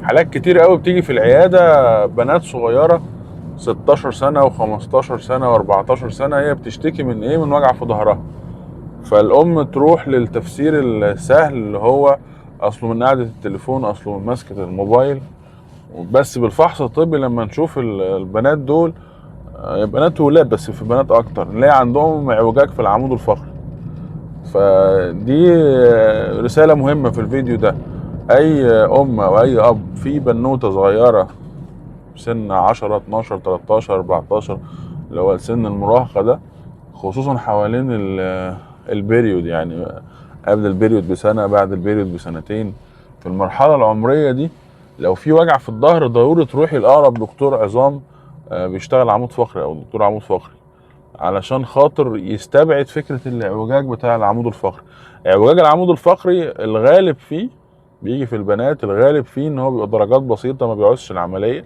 حالات كتير قوي بتيجي في العياده، بنات صغيره 16 سنه و15 سنه و14 سنه، هي بتشتكي من ايه؟ من وجع في ظهرها. فالام تروح للتفسير السهل اللي هو اصله من قعده التليفون، اصله من مسكه الموبايل. بس بالفحص الطبي لما نشوف البنات دول، بنات وولاد بس في بنات اكتر، نلاقي عندهم اعوجاج في العمود الفقري. فدي رسالة مهمة في الفيديو ده. اي ام او اي اب في بنوتة صغيرة سن 10 12 13 14، اللي هو سن المراهقة ده، خصوصا حوالين البيريود، يعني قبل البيريود بسنة، بعد البيريود بسنتين، في المرحلة العمرية دي لو في وجع في الظهر ضروري تروحي لأقرب دكتور عظام بيشتغل عمود فقري أو دكتور عمود فقري، علشان خاطر يستبعد فكرة الاعوجاج بتاع العمود الفقري. اعوجاج العمود الفقري الغالب فيه بيجي في البنات، الغالب فيه ان هو بيبقى درجات بسيطة، ما بيعوزش العملية.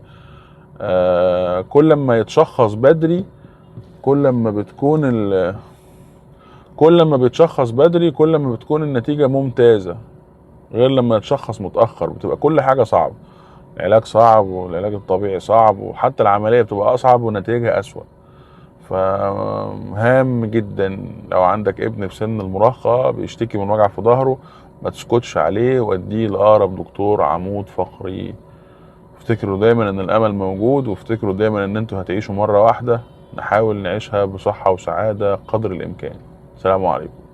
كل ما يتشخص بدري، كل ما بتكون كل ما بيتشخص بدري كل ما بتكون النتيجة ممتازة، غير لما يتشخص متأخر بتبقى كل حاجة صعبة. العلاج صعب، والعلاج الطبيعي صعب، وحتى العملية بتبقى أصعب ونتيجها أسوأ. فهام جدا لو عندك ابن في سن المراهقة بيشتكي من وجع في ظهره، ما تسكتش عليه، وديه لأقرب دكتور عمود فقري. افتكروا دايما ان الامل موجود، وافتكروا دايما ان انتوا هتعيشوا مرة واحدة، نحاول نعيشها بصحة وسعادة قدر الامكان. السلام عليكم.